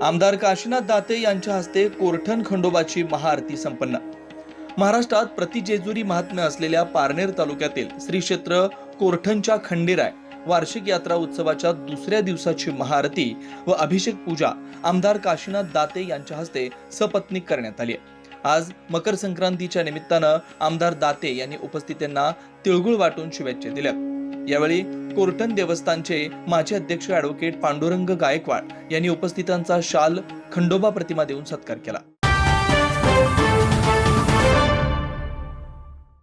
आमदार काशीनाथ दाते यांच्या हस्ते कोरठण खंडोबाची महाआरती संपन्न। महाराष्ट्रात प्रतिजेजुरी महात्म्य असलेल्या पारनेर तालुक्यातील श्री क्षेत्र कोरठणच्या खंडेराय वार्षिक यात्रा उत्सवाच्या दुसऱ्या दिवसाची महाआरती व अभिषेक पूजा आमदार काशीनाथ दाते यांच्या हस्ते सपत्नीक करण्यात आली। आज मकर संक्रांतीच्या निमित्तानं आमदार दाते यांनी उपस्थितांना तिळगुळ वाटून शुभेच्छा दिल्या। यावेळी कोरठण देवस्थानचे माजी अध्यक्ष ॲडव्होकेट पांडुरंग गायकवाड यांनी उपस्थितांचा शाल खंडोबा प्रतिमा देऊन सत्कार केला।